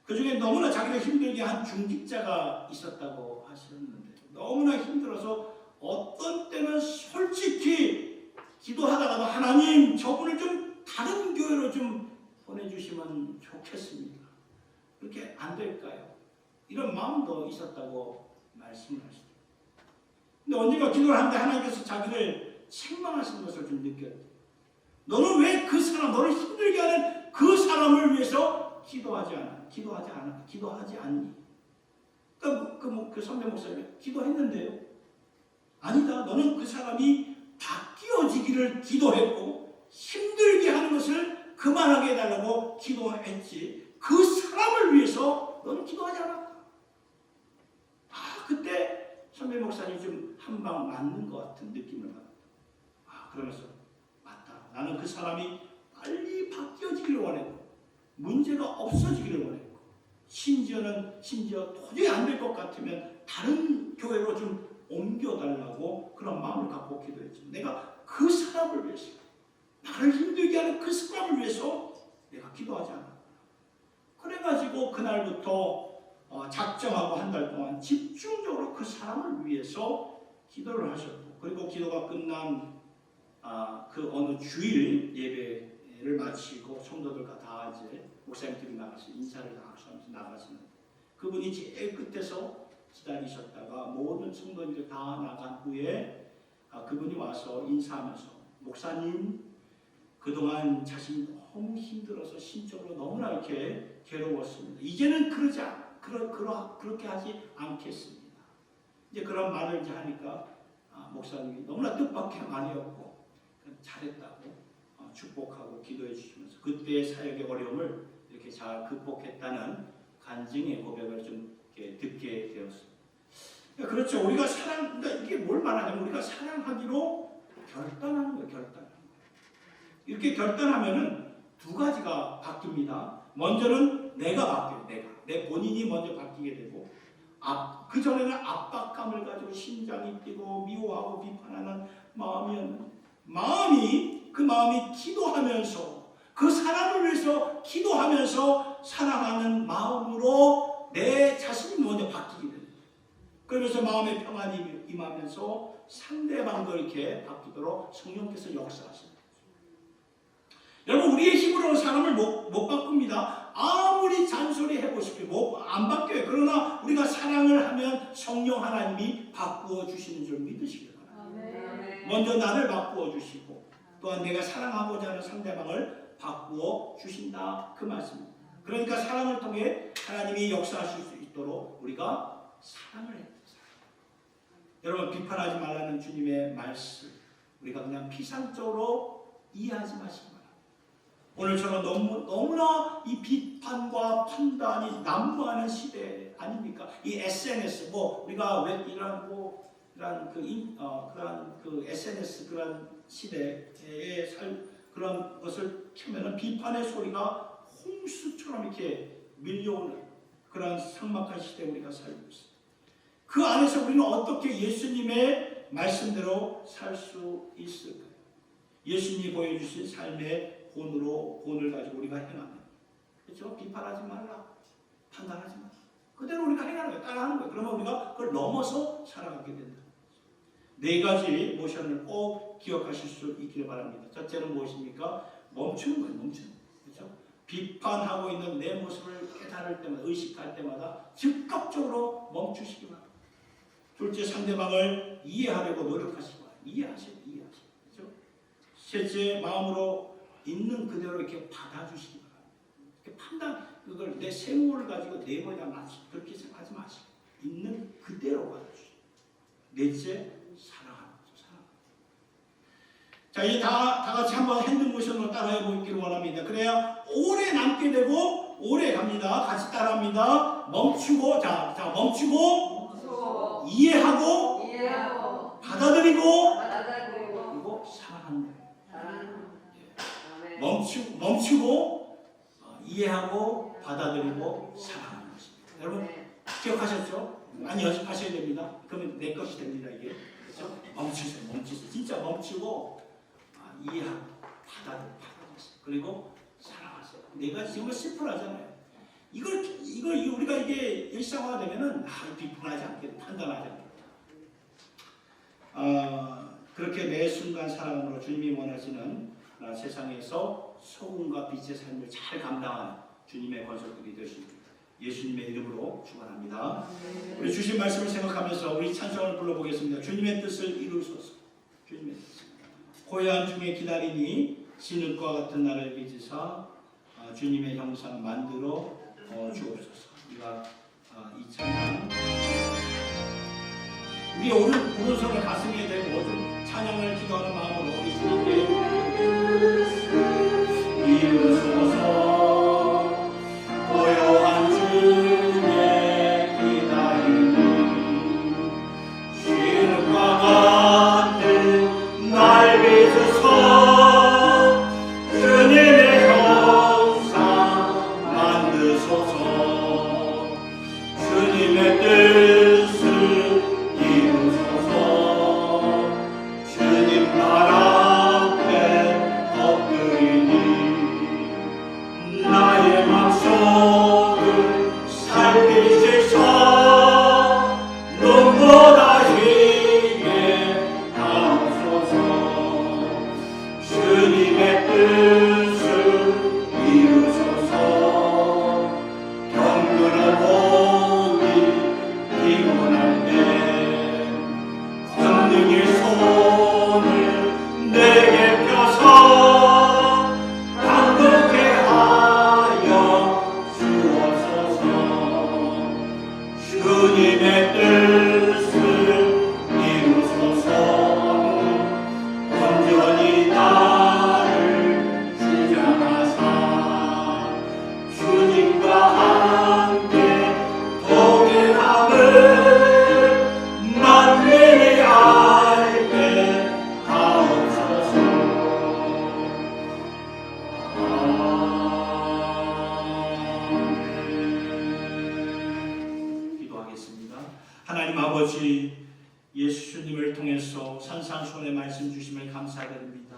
그 중에 너무나 자기가 힘들게 한 중직자가 있었다고 하셨는데 너무나 힘들어서 어떤 때는 솔직히 기도하다가도 하나님 저분을 좀 다른 교회로 좀 보내주시면 좋겠습니다. 그렇게 안 될까요? 이런 마음도 있었다고 말씀을 하시더라고요. 근데 언젠가 기도를 하는데 하나님께서 자기를 책망하시는 것을 좀 느꼈대요. 너는 왜 그 사람, 너를 힘들게 하는 그 사람을 위해서 기도하지 않니? 그 선배 목사님이 기도했는데요. 아니다. 너는 그 사람이 바뀌어지기를 기도했고 힘들게 하는 것을 그만하게 해달라고 기도했지. 그 사람을 위해서 너는 기도하지 않았다. 그때 선배 목사님이 좀 한 방 맞는 것 같은 느낌을 받았다. 그러면서 나는 그 사람이 빨리 바뀌어지기를 원했고 문제가 없어지기를 원했고 심지어 도저히 안 될 것 같으면 다른 교회로 좀 옮겨달라고 그런 마음을 갖고 기도했지. 내가 그 사람을 위해서 나를 힘들게 하는 그 사람을 위해서 내가 기도하지 않았다. 그래가지고 그날부터 작정하고 한 달 동안 집중적으로 그 사람을 위해서 기도를 하셨고 그리고 기도가 끝난 그 어느 주일 예배를 마치고 성도들과 다 이제 목사님들이 나가서 인사를 다 하면서 나가시는데 그분이 제일 끝에서 기다리셨다가 모든 성도들이 다 나간 후에 그분이 와서 인사하면서 목사님 그동안 자신이 너무 힘들어서 심적으로 너무나 이렇게 괴로웠습니다. 이제는 그렇게 하지 않겠습니다. 이제 그런 말을 이제 하니까 목사님이 너무나 뜻밖의 말이었고 잘했다고 축복하고 기도해 주시면서 그때의 사역의 어려움을 이렇게 잘 극복했다는 간증의 고백을 좀 이렇게 듣게 되었습니다. 그렇죠. 우리가 그러니까 이게 뭘 말하냐면 우리가 사랑하기로 결단하는 거예요. 결단하는 거예요. 이렇게 결단하면은 두 가지가 바뀝니다. 먼저는 내가 바뀌어요. 내 본인이 먼저 바뀌게 되고 그 전에는 압박감을 가지고 심장이 뛰고 미워하고 비판하는 마음이었는데 그 마음이 기도하면서 그 사람을 위해서 기도하면서 살아가는 마음으로 내 자신이 먼저 바뀌게 됩니다. 그러면서 마음의 평안이 임하면서 상대방도 이렇게 바뀌도록 성령께서 역사하십니다. 여러분, 우리의 힘으로는 사람을 못 바꿉니다. 아무리 잔소리 해보십시오. 안 바뀌어요. 그러나 우리가 사랑을 하면 성령 하나님이 바꾸어 주시는 줄 믿으시기 바랍니다. 먼저 나를 바꾸어 주시고 또한 내가 사랑하고자 하는 상대방을 바꾸어 주신다, 그 말씀입니다. 그러니까 사랑을 통해 하나님이 역사하실 수 있도록 우리가 사랑을 해야 됩니다. 여러분, 비판하지 말라는 주님의 말씀 우리가 그냥 피상적으로 이해하지 마시기 바랍니다. 오늘처럼 너무나 이 비판과 판단이 난무하는 시대 아닙니까? 이 SNS 우리가 왜 이런 그 SNS 그런 시대에 그런 것을 켜면은 비판의 소리가 홍수처럼 이렇게 밀려오는 그런 삭막한 시대에 우리가 살고 있습니다. 그 안에서 우리는 어떻게 예수님의 말씀대로 살 수 있을까요? 예수님이 보여주신 삶의 본을 가지고 우리가 행하면, 그렇죠? 비판하지 말라, 판단하지 말라. 그대로 우리가 행하는 거예요. 따라하는 거예요. 그러면 우리가 그걸 넘어서 살아가게 된다. 4가지 모션을 꼭 기억하실 수 있기를 바랍니다. 첫째는 무엇입니까? 멈추는 거예요. 멈추는 거예요. 그렇죠? 비판하고 있는 내 모습을 깨달을 때마다, 의식할 때마다 즉각적으로 멈추시기 바랍니다. 둘째, 상대방을 이해하려고 노력하시기 바랍니다. 이해하세요. 그렇죠? 셋째, 마음으로 있는 그대로 이렇게 받아주시기 바랍니다. 그걸 내 생각을 가지고 내버려 마시고 그렇게 생각하지 마시고 있는 그대로 받아주시고. 넷째, 사랑하는 거죠. 자, 이제 다 같이 한번 핸드모션으로 따라해 보기를 원합니다. 그래야 오래 남게 되고 오래 갑니다. 같이 따라합니다. 멈추고, 멈추고, 이해하고, 받아들이고, 그리고 사랑하는 거예요. 멈추고 이해하고 받아들이고 사랑하는 것입니다. 여러분, 기억하셨죠? 많이 연습하셔야 됩니다. 그러면 내 것이 됩니다. 이게, 그렇죠? 멈추세요. 진짜 멈추고 이해하고 받아들이세요. 그리고 사랑하세요. 내가 정말 심플하잖아요. 이걸 우리가 이게 일상화되면은 비판하지 않겠다, 판단하지 않겠다. 그렇게 매 순간 사랑으로 주님이 원하시는 세상에서 소금과 빛의 삶을 잘 감당하는 주님의 권속들이 되십니다. 예수님의 이름으로 축원합니다. 우리 주신 말씀을 생각하면서 우리 찬송을 불러보겠습니다. 주님의 뜻을 이루소서. 주님의 뜻. 고요한 중에 기다리니 진흙과 같은 나를 빚으사 주님의 형상 만들어 주옵소서. 우리가 이 찬양 우리 오른손을 가슴에 대고 좀 찬양을 기도하는 마음으로 우리 주님께 이루소서. 고요한 중에 기다리니 진흙과 같은 날 빚으사 주님의 형상 만드소서. 주님의 뜻을 이루소서. 주님 나라 나의 맘속을 살피시사 눈보다 힘에 하옵소서. 주님의 뜻을 이루소서. 경건한 몸이 피곤할 때 권능의 손을 내게 펴서 강동케 주님의 뜻을 이루소서. 온전히 나를 주장하사 주님과 함께 동행함을 만민이 알게 하옵소서. 하나님 아버지, 예수님을 통해서 산상수훈의 말씀 주심을 감사드립니다.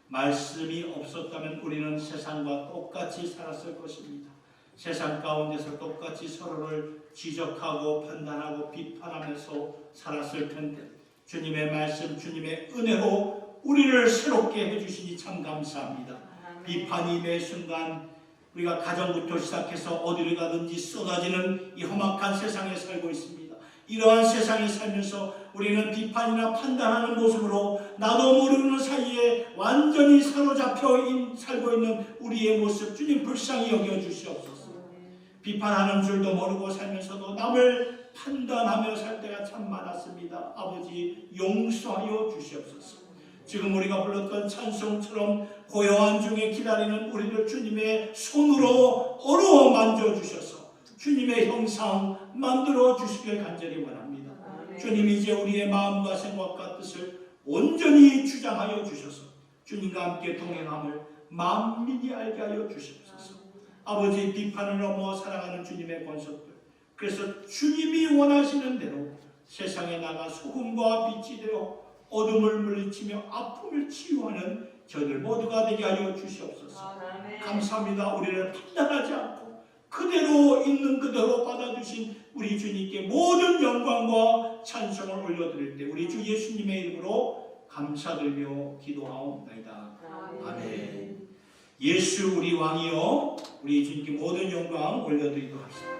말씀이 없었다면 우리는 세상과 똑같이 살았을 것입니다. 세상 가운데서 똑같이 서로를 지적하고 판단하고 비판하면서 살았을 텐데 주님의 말씀, 주님의 은혜로 우리를 새롭게 해주시니 참 감사합니다. 비판이 매 순간 우리가 가정부터 시작해서 어디를 가든지 쏟아지는 이 험악한 세상에 살고 있습니다. 이러한 세상에 살면서 우리는 비판이나 판단하는 모습으로 나도 모르는 사이에 완전히 사로잡혀 살고 있는 우리의 모습 주님 불쌍히 여겨주시옵소서. 비판하는 줄도 모르고 살면서도 남을 판단하며 살 때가 참 많았습니다. 아버지 용서하여 주시옵소서. 지금 우리가 불렀던 찬송처럼 고요한 중에 기다리는 우리를 주님의 손으로 어루어 만져주셔서 주님의 형상 만들어 주시길 간절히 원합니다. 주님 이제 우리의 마음과 생각과 뜻을 온전히 주장하여 주셔서 주님과 함께 동행함을 만민이 알게 하여 주시옵소서. 아버지 비판을 넘어 살아가는 주님의 권속들, 그래서 주님이 원하시는 대로 세상에 나가 소금과 빛이 되어 어둠을 물리치며 아픔을 치유하는 저희들 모두가 되게 하여 주시옵소서. 감사합니다. 우리를 판단하지 않고 그대로 있는 그대로 받아주신 우리 주님께 모든 영광과 찬송을 올려드릴 때 우리 주 예수님의 이름으로 감사드리며 기도하옵나이다. 아멘. 예수 우리 왕이여, 우리 주님께 모든 영광 올려드리도록 하겠습니다.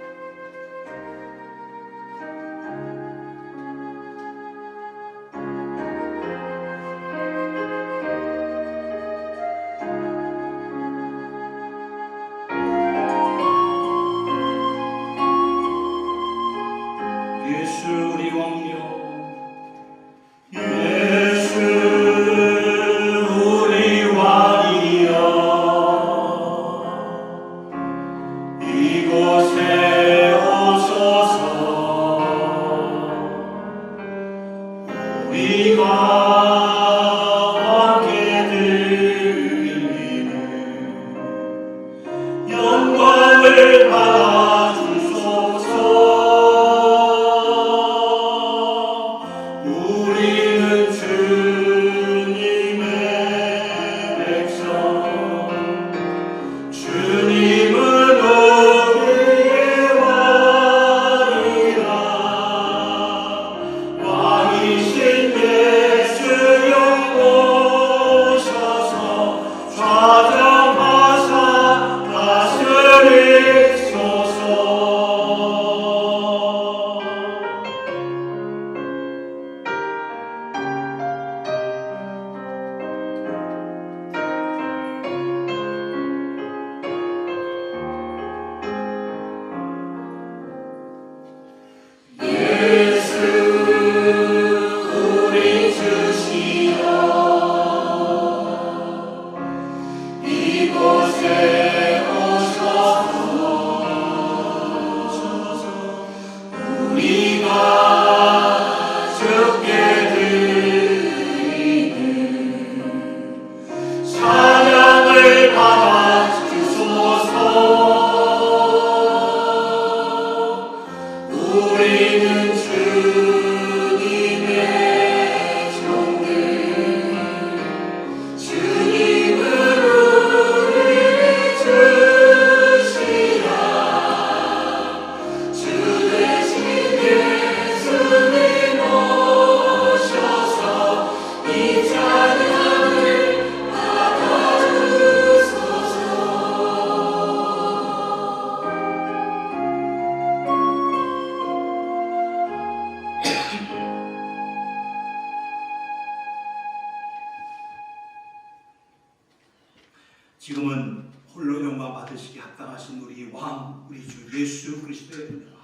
지금은 홀로 영광 받으시기 합당하신 우리 왕, 우리 주 예수 그리스도의 은혜와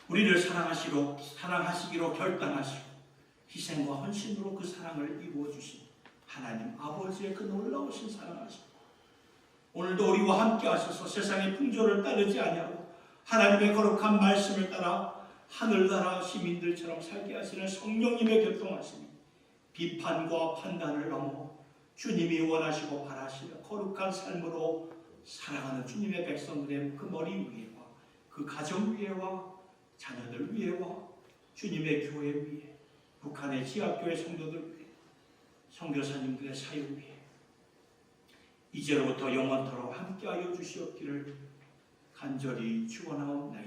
우리를 사랑하시기로 결단하시고 희생과 헌신으로 그 사랑을 이루어주신 하나님 아버지의 그 놀라우신 사랑하시고 오늘도 우리와 함께 하셔서 세상의 풍조를 따르지 아니하고 하나님의 거룩한 말씀을 따라 하늘나라 시민들처럼 살게 하시는 성령님의 교통하심이 비판과 판단을 넘어 주님이 원하시고 바라시는 거룩한 삶으로 살아가는 주님의 백성들의 그 머리 위에와 그 가정 위에와 자녀들 위에와 주님의 교회 위에, 북한의 지하교회 성도들 위에, 선교사님들의 사역 위에 이제로부터 영원토록 함께하여 주시옵기를 간절히 축원하옵나이다.